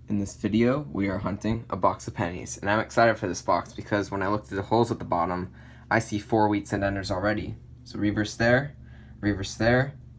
In this video, we are hunting a box of pennies, and I'm excited for this box because when I look through the holes at the bottom, I see 4 wheats and enders already. So reverse there,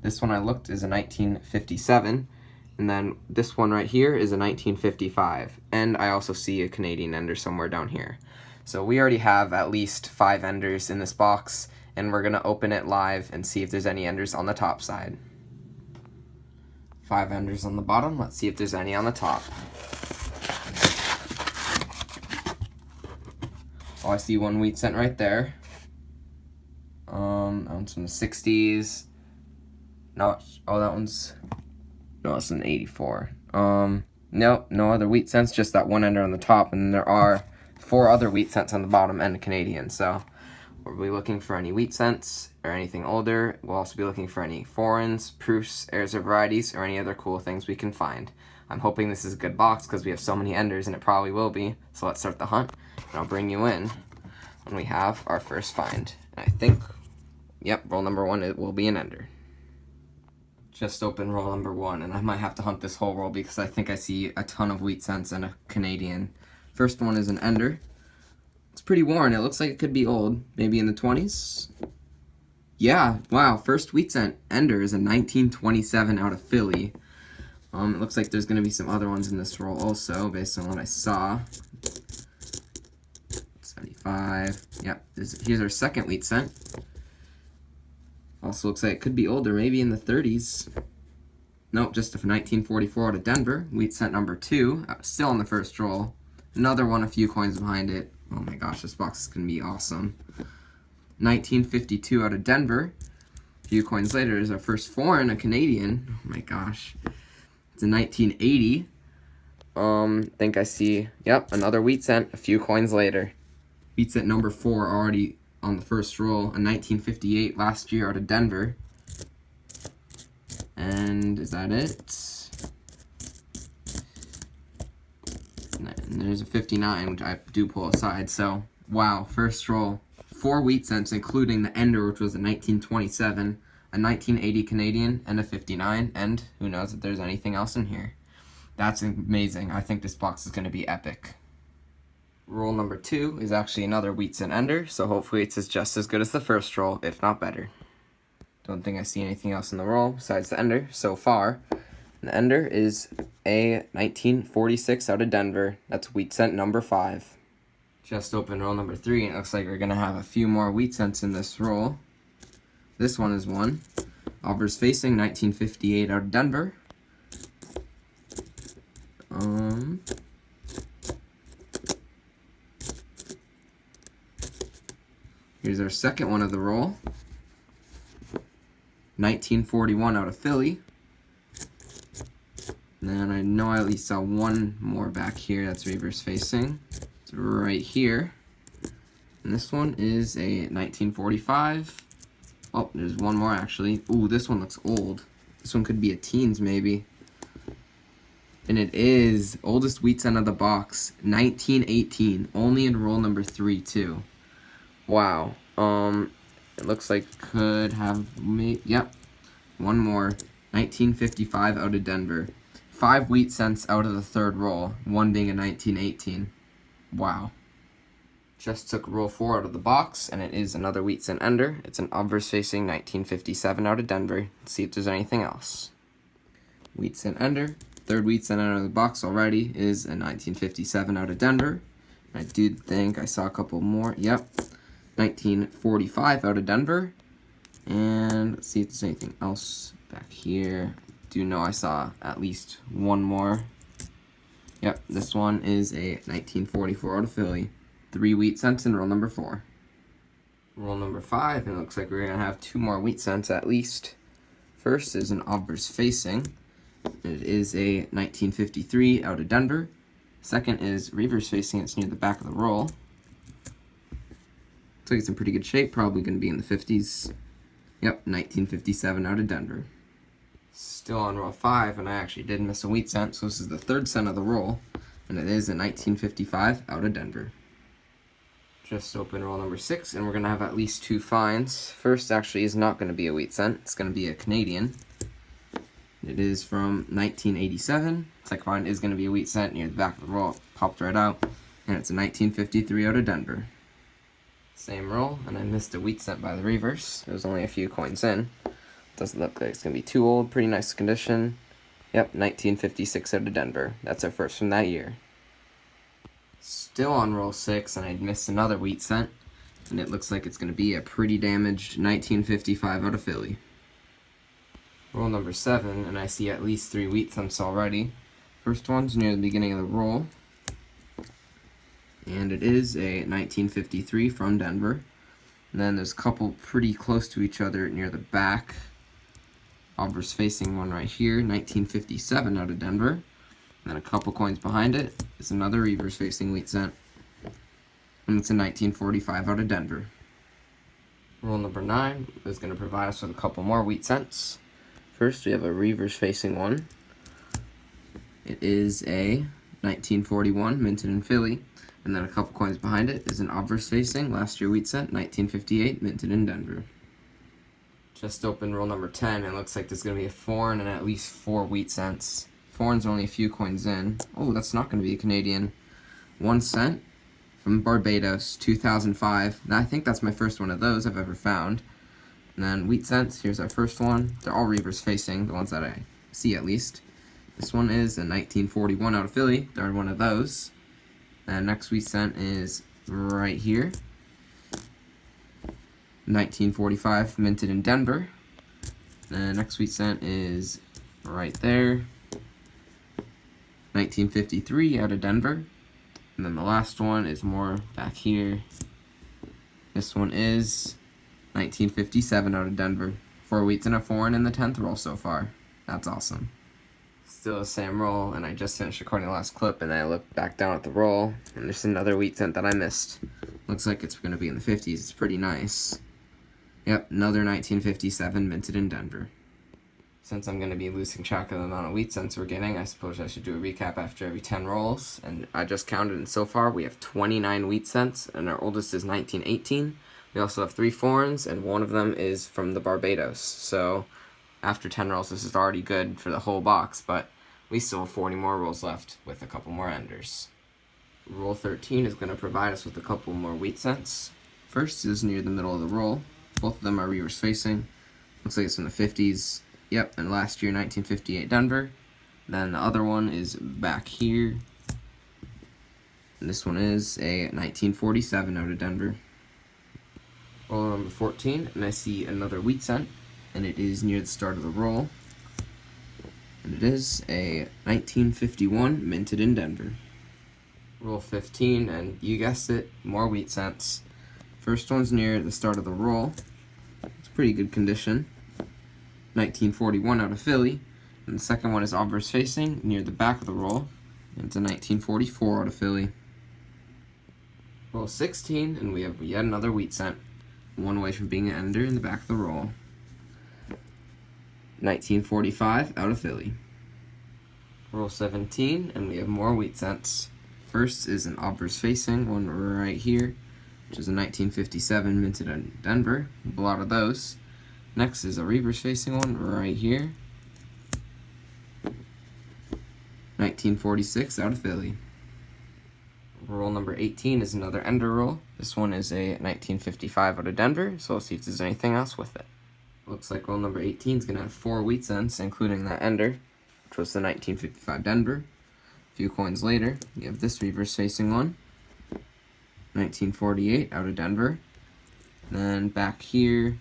this one I looked is a 1957, and then this one right here is a 1955, and I also see a Canadian ender somewhere down here. So we already have at least 5 enders in this box, and we're going to open it live and see if there's any enders on the top side. 5 enders on the bottom. Let's see if there's any on the top. Oh, I see 1 wheat cent right there. That one's from the 60s. No, oh, that one's, no, it's an 84. No other wheat cents, just that 1 ender on the top, and there are 4 other wheat cents on the bottom and a Canadian. So we'll be looking for any wheat cents or anything older. We'll also be looking for any foreigns, proofs, heirs or varieties, or any other cool things we can find. I'm hoping this is a good box because we have so many enders, and it probably will be. So let's start the hunt, and I'll bring you in when we have our first find. And I think, yep, roll number 1, it will be an ender. Just open roll number 1, and I might have to hunt this whole roll because I think I see a ton of wheat cents and a Canadian. First one is an ender. It's pretty worn. It looks like it could be old, maybe in the 20s. Yeah, wow, first wheat cent ender is a 1927 out of Philly. It looks like there's going to be some other ones in this roll also, based on what I saw. 75, yep, here's our second wheat cent. Also looks like it could be older, maybe in the 30s. Nope, just a 1944 out of Denver. Wheat cent number 2, still on the first roll. Another one, a few coins behind it. Oh my gosh, this box is going to be awesome. 1952 out of Denver. A few coins later is our first foreign, a Canadian. Oh my gosh. It's a 1980. Think I see, yep, another wheat cent a few coins later. Wheat cent number 4 already on the first roll. A 1958 last year out of Denver. And is that it? And there's a 59, which I do pull aside. So, wow, first roll. 4 wheat cents, including the ender, which was a 1927, a 1980 Canadian, and a 59. And who knows if there's anything else in here. That's amazing. I think this box is going to be epic. Roll number 2 is actually another wheat cent ender, so hopefully it's just as good as the first roll, if not better. Don't think I see anything else in the roll besides the ender so far. The ender is a 1946 out of Denver. That's wheat cent number 5. Just open roll number 3, and it looks like we're going to have a few more wheat cents in this roll. This one is one. Obverse facing, 1958 out of Denver. Here's our second one of the roll. 1941 out of Philly. And I know I at least saw one more back here that's reverse facing. It's right here. And this one is a 1945. Oh, there's one more actually. Ooh, this one looks old. This one could be a teens maybe. And it is oldest wheat cent of the box, 1918. Only in roll number 3 too. Wow. It looks like could have yep. One more. 1955 out of Denver. 5 wheat cents out of the third roll, one being a 1918. Wow. Just took roll 4 out of the box, and it is another wheat cent ender. It's an obverse facing 1957 out of Denver. Let's see if there's anything else. Wheat cent ender. Third wheat cent out of the box already is a 1957 out of Denver. I do think I saw a couple more. Yep. 1945 out of Denver. And let's see if there's anything else back here. Do know I saw at least one more. Yep, this one is a 1944 out of Philly. 3 wheat cents in roll number 4. Roll number 5, and it looks like we're going to have 2 more wheat cents at least. First is an obverse facing. It is a 1953 out of Denver. Second is reverse facing. It's near the back of the roll. Looks like it's in pretty good shape. Probably going to be in the 50s. Yep, 1957 out of Denver. Still on roll 5, and I actually did miss a wheat cent, so this is the 3rd cent of the roll, and it is a 1955 out of Denver. Just open roll number 6, and we're going to have at least 2 finds. First actually is not going to be a wheat cent. It's going to be a Canadian. It is from 1987. Second find is going to be a wheat cent near the back of the roll. It popped right out, and it's a 1953 out of Denver. Same roll, and I missed a wheat cent by the reverse. It was only a few coins in. Doesn't look like it's going to be too old. Pretty nice condition. Yep, 1956 out of Denver. That's our first from that year. Still on roll 6, and I missed another wheat cent, and it looks like it's going to be a pretty damaged 1955 out of Philly. Roll number 7, and I see at least 3 wheat cents already. First one's near the beginning of the roll, and it is a 1953 from Denver. And then there's a couple pretty close to each other near the back. Obverse facing one right here, 1957 out of Denver. And then a couple coins behind it is another reverse facing wheat cent, and it's a 1945 out of Denver. Roll number 9 is going to provide us with a couple more wheat cents. First, we have a reverse facing one. It is a 1941 minted in Philly, and then a couple coins behind it is an obverse facing last year wheat cent, 1958 minted in Denver. Just opened roll number 10, and it looks like there's going to be a foreign and at least 4 wheat cents. Foreign's only a few coins in. Oh, that's not going to be a Canadian. 1 cent from Barbados, 2005. Now, I think that's my first one of those I've ever found. And then wheat cents, here's our first one. They're all reverse facing, the ones that I see at least. This one is a 1941 out of Philly. Third one of those. And next wheat cent is right here. 1945 minted in Denver. The next wheat cent is right there. 1953 out of Denver. And then the last one is more back here. This one is 1957 out of Denver. 4 wheats and a foreign in the 10th roll so far. That's awesome. Still the same roll, and I just finished recording the last clip, and I looked back down at the roll, and there's another wheat cent that I missed. Looks like it's going to be in the 50s. It's pretty nice. Yep, another 1957 minted in Denver. Since I'm going to be losing track of the amount of wheat cents we're getting, I suppose I should do a recap after every 10 rolls. And I just counted, and so far we have 29 wheat cents, and our oldest is 1918. We also have 3 foreigns, and one of them is from the Barbados. So after 10 rolls, this is already good for the whole box, but we still have 40 more rolls left with a couple more enders. Roll 13 is going to provide us with a couple more wheat cents. First is near the middle of the roll. Both of them are reverse facing. Looks like it's from the 50s. Yep, and last year, 1958 Denver. Then the other one is back here. And this one is a 1947 out of Denver. Roll number 14, and I see another wheat cent, and it is near the start of the roll. And it is a 1951 minted in Denver. Roll 15, and you guessed it, more wheat cents. First one's near the start of the roll. It's pretty good condition. 1941 out of Philly. And the second one is obverse facing near the back of the roll. And it's a 1944 out of Philly. Roll 16, and we have yet another wheat cent. One away from being an ender in the back of the roll. 1945 out of Philly. Roll 17, and we have more wheat cents. First is an obverse facing one right here, which is a 1957 minted in Denver. A lot of those. Next is a reverse facing one right here. 1946 out of Philly. Roll number 18 is another ender roll. This one is a 1955 out of Denver, so let's see if there's anything else with it. Looks like roll number 18 is going to have 4 wheat cents, including that ender, which was the 1955 Denver. A few coins later, you have this reverse facing one. 1948 out of Denver. Then back here,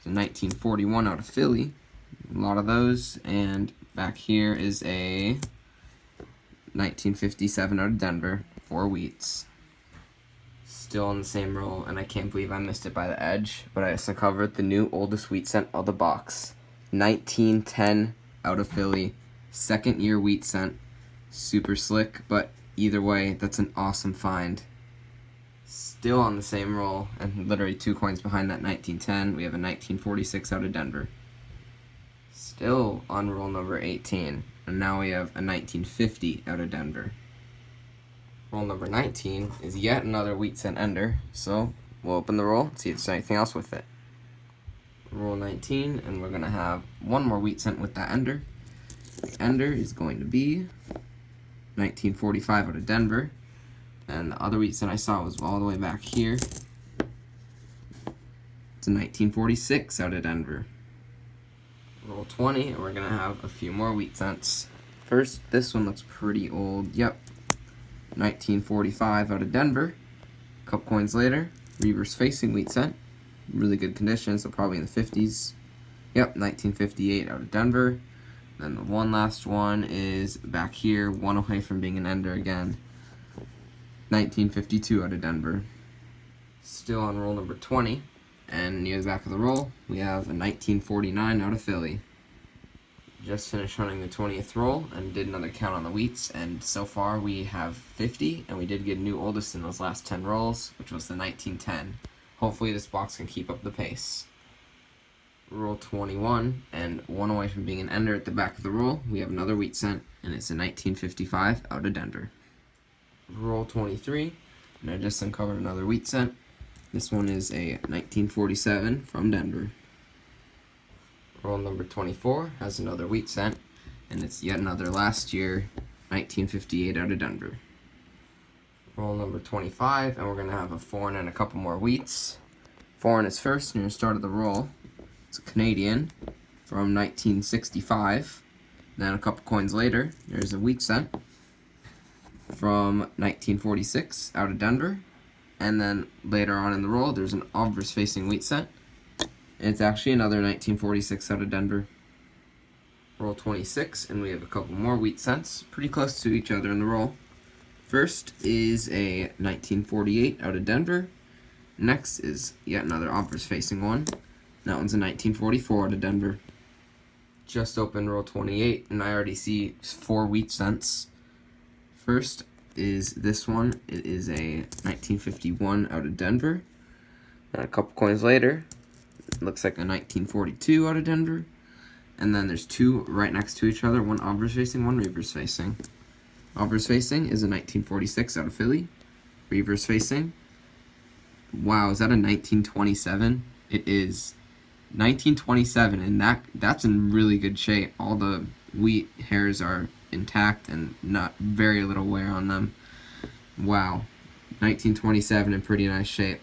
the 1941 out of Philly. A lot of those. And back here is a 1957 out of Denver. 4 wheats. Still on the same roll, and I can't believe I missed it by the edge, but I just uncovered the new oldest wheat cent of the box. 1910 out of Philly. 2nd year wheat cent. Super slick, but either way, that's an awesome find. Still on the same roll, and literally 2 coins behind that 1910, we have a 1946 out of Denver. Still on roll number 18, and now we have a 1950 out of Denver. Roll number 19 is yet another wheat cent ender, so we'll open the roll and see if there's anything else with it. Roll 19, and we're going to have one more wheat cent with that ender. The ender is going to be 1945 out of Denver. And the other wheat cent I saw was all the way back here. It's a 1946 out of Denver. Roll 20, and we're going to have a few more wheat cents. First, this one looks pretty old. Yep. 1945 out of Denver. A couple coins later, reverse facing wheat cent. Really good condition, so probably in the 50s. Yep, 1958 out of Denver. Then the one last one is back here, one away from being an ender again. 1952 out of Denver. Still on roll number 20. And near the back of the roll, we have a 1949 out of Philly. Just finished running the 20th roll and did another count on the wheats, and so far we have 50, and we did get a new oldest in those last 10 rolls, which was the 1910. Hopefully this box can keep up the pace. Roll 21, and one away from being an ender at the back of the roll, we have another wheat cent, and it's a 1955 out of Denver. Roll 23, and I just uncovered another wheat cent. This one is a 1947 from Denver. Roll number 24 has another wheat cent, and it's yet another last year 1958 out of Denver. Roll number 25, and we're going to have a foreign and a couple more wheats. Foreign is first near the start of the roll. It's a Canadian from 1965. Then a couple coins later, there's a wheat cent from 1946 out of Denver. And then later on in the roll, there's an obverse facing wheat cent. It's actually another 1946 out of Denver. Roll 26, and we have a couple more wheat cents, pretty close to each other in the roll. First is a 1948 out of Denver. Next is yet another obverse facing one. That one's a 1944 out of Denver. Just opened roll 28, and I already see 4 wheat cents. First is this one. It is a 1951 out of Denver. And a couple coins later, it looks like a 1942 out of Denver. And then there's 2 right next to each other, one obverse facing, one reverse facing. Obverse facing is a 1946 out of Philly. Reverse facing, wow, is that a 1927? It is 1927, and that's in really good shape. All the wheat hairs are intact and not very little wear on them. Wow, 1927 in pretty nice shape.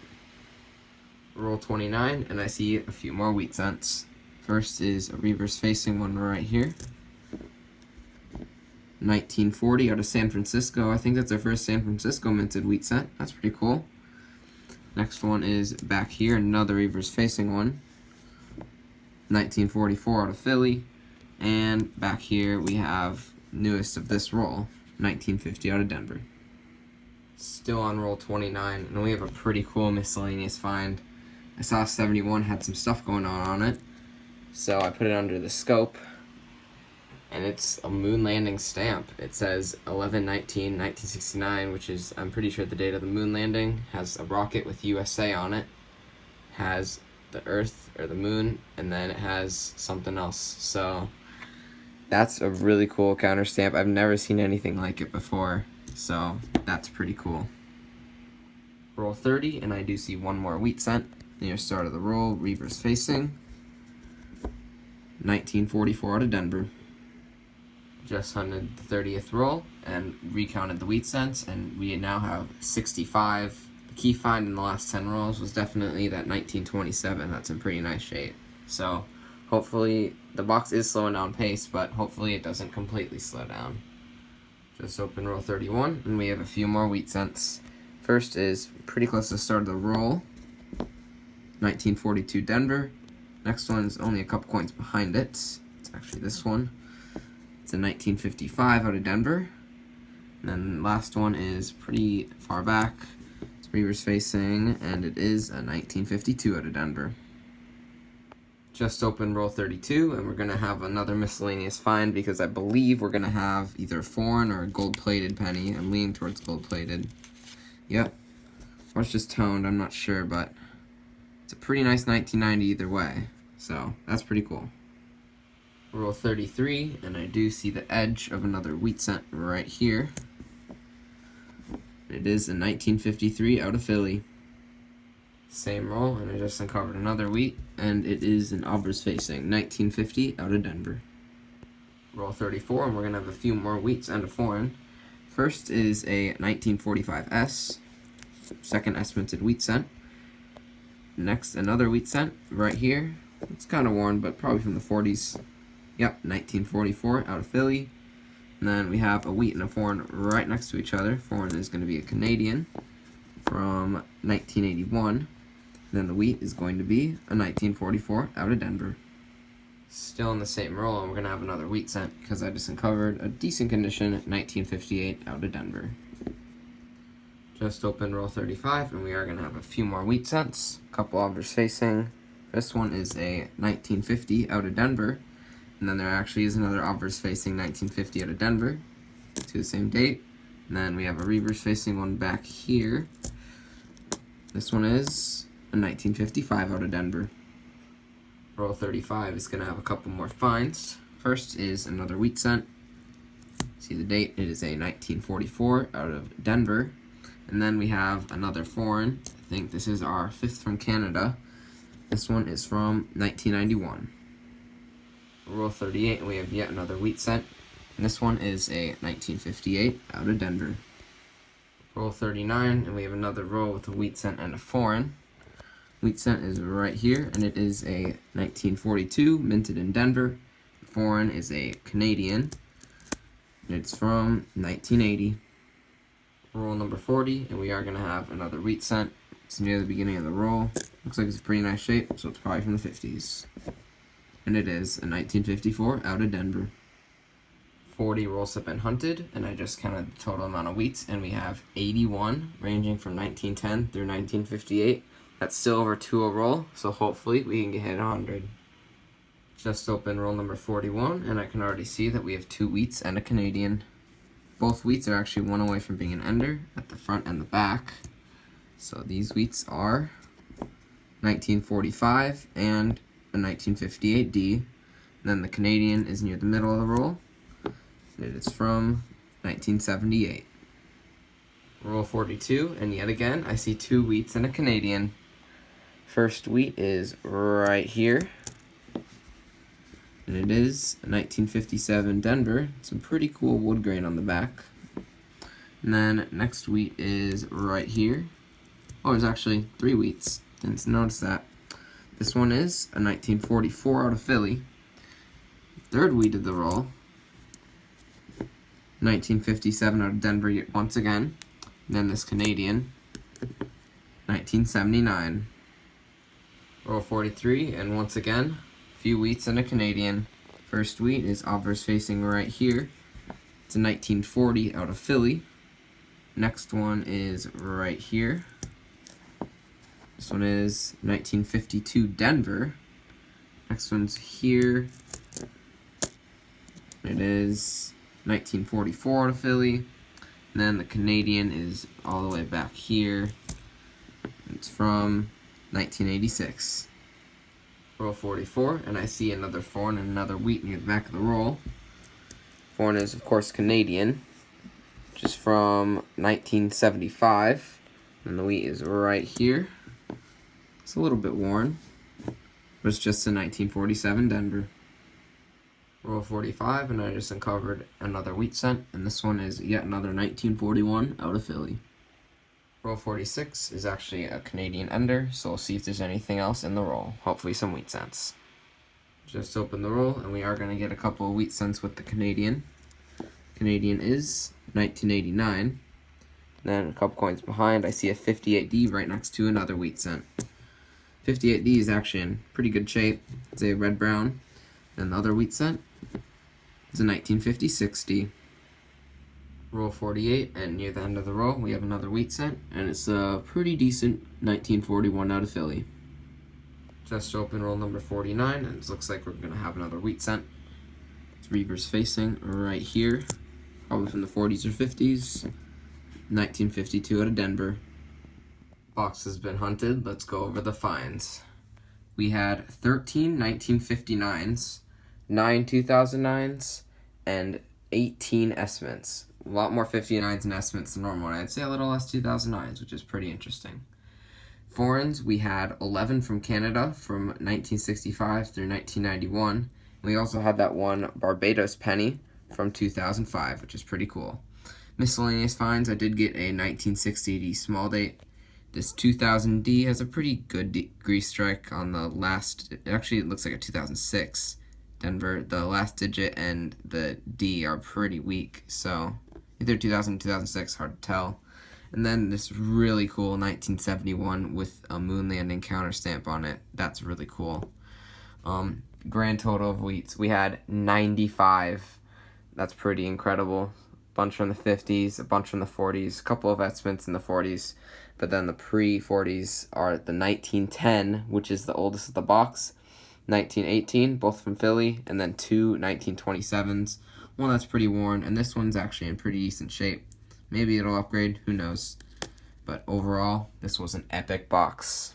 Roll 29, and I see a few more wheat cents. First is a reverse facing one right here. 1940 out of San Francisco. I think that's our first San Francisco minted wheat cent. That's pretty cool. Next one is back here, another reverse facing one. 1944 out of Philly. And back here we have newest of this roll, 1950 out of Denver. Still on roll 29, and we have a pretty cool miscellaneous find. I saw 71 had some stuff going on it, so I put it under the scope, and it's a moon landing stamp. It says 11/19/1969, which is, I'm pretty sure, the date of the moon landing. Has a rocket with USA on it, has the Earth or the moon, and then it has something else. So that's a really cool counter stamp. I've never seen anything like it before, so that's pretty cool. Roll 30, and I do see one more wheat cent near start of the roll, reverse facing. 1944 out of Denver. Just hunted the 30th roll and recounted the wheat cents, and we now have 65. The key find in the last 10 rolls was definitely that 1927. That's in pretty nice shape. So hopefully the box is slowing down pace, but hopefully it doesn't completely slow down. Just open roll 31, and we have a few more wheat cents. First is pretty close to the start of the roll, 1942 Denver. Next one's only a couple coins behind it. It's actually this one. It's a 1955 out of Denver. And then the last one is pretty far back. It's reverse facing, and it is a 1952 out of Denver. Just opened roll 32, and we're going to have another miscellaneous find because I believe we're going to have either a foreign or a gold-plated penny. I'm leaning towards gold-plated. Yep. Or it's just toned, I'm not sure, but it's a pretty nice 1990 either way. So that's pretty cool. Roll 33, and I do see the edge of another wheat cent right here. It is a 1953 out of Philly. Same roll, and I just uncovered another wheat, and it is an obverse facing 1950 out of Denver. Roll 34, and we're going to have a few more wheats and a foreign. First is a 1945 S, second S minted wheat cent. Next, another wheat cent right here. It's kind of worn, but probably from the 40s. Yep, 1944 out of Philly. And then we have a wheat and a foreign right next to each other. Foreign is going to be a Canadian from 1981. And then the wheat is going to be a 1944 out of Denver. Still in the same roll, and we're going to have another wheat cent because I just uncovered a decent condition 1958 out of Denver. Just opened roll 35, and we are going to have a few more wheat cents. A couple obverse facing. This one is a 1950 out of Denver. And then there actually is another obverse facing 1950 out of Denver to the same date. And then we have a reverse facing one back here. This one is a 1955 out of Denver. Roll 35 is going to have a couple more finds. First is another wheat cent. See the date, it is a 1944 out of Denver. And then we have another foreign. I think this is our fifth from Canada. This one is from 1991. Roll 38, and we have yet another wheat cent. And this one is a 1958 out of Denver. Roll 39, and we have another roll with a wheat cent and a foreign. Wheat cent is right here, and it is a 1942 minted in Denver. The foreign is a Canadian. It's from 1980. Roll number 40, and we are going to have another wheat cent. It's near the beginning of the roll. Looks like it's a pretty nice shape, so it's probably from the 50s. And it is a 1954 out of Denver. 40 rolls have been hunted, and I just counted the total amount of wheats, and we have 81, ranging from 1910 through 1958. That's still over 2 a roll, so hopefully we can get hit 100. Just open roll number 41, and I can already see that we have 2 wheats and a Canadian. Both wheats are actually one away from being an ender at the front and the back. So these wheats are 1945 and a 1958D. And then the Canadian is near the middle of the roll. It is from 1978. Roll 42, and yet again, I see 2 wheats and a Canadian. First wheat is right here. And it is a 1957 Denver. Some pretty cool wood grain on the back. And then next wheat is right here. Oh, there's actually 3 wheats. Didn't notice that. This one is a 1944 out of Philly. Third wheat of the roll. 1957 out of Denver once again. And then this Canadian. 1979. Roll 43, and once again, a few wheats and a Canadian. First wheat is obverse facing right here. It's a 1940 out of Philly. Next one is right here. This one is 1952 Denver. Next one's here. It is 1944 out of Philly. And then the Canadian is all the way back here. It's from 1986. Roll 44, and I see another foreign and another wheat near the back of the roll. Foreign is, of course, Canadian, which is from 1975. And the wheat is right here. It's a little bit worn, but it's just a 1947 Denver. Roll 45, and I just uncovered another wheat cent, and this one is yet another 1941 out of Philly. Roll 46 is actually a Canadian ender, so we'll see if there's anything else in the roll. Hopefully some wheat cents. Just open the roll, and we are going to get a couple of wheat cents with the Canadian. Canadian is 1989. Then a couple coins behind, I see a 58D right next to another wheat cent. 58D is actually in pretty good shape. It's a red-brown. And the other wheat cent is a 1950-60. Roll 48, and near the end of the row, we have another wheat cent, and it's a pretty decent 1941 out of Philly. Just open roll number 49, and it looks like we're going to have another wheat cent. It's reverse facing right here, probably from the 40s or 50s. 1952 out of Denver. Box has been hunted. Let's go over the finds. We had 13 1959s, 9 2009s, and 18 S-mints. A lot more 59s and S-mints than normal, and I'd say a little less 2009s, which is pretty interesting. Foreigns, we had 11 from Canada from 1965 through 1991, We also had that one Barbados penny from 2005, which is pretty cool. Miscellaneous finds, I did get a 1960 D small date. This 2000 D has a pretty good grease strike on the last, actually it looks like a 2006 Denver. The last digit and the D are pretty weak, so either 2000 or 2006, hard to tell. And then this really cool 1971 with a moon landing counter stamp on it. That's really cool. Grand total of wheats, we had 95. That's pretty incredible. A bunch from the 50s, a bunch from the 40s, a couple of estimates in the 40s, but then the pre-40s are the 1910, which is the oldest of the box, 1918, both from Philly, and then two 1927s. One that's pretty worn, and this one's actually in pretty decent shape. Maybe it'll upgrade, who knows. But overall, this was an epic box.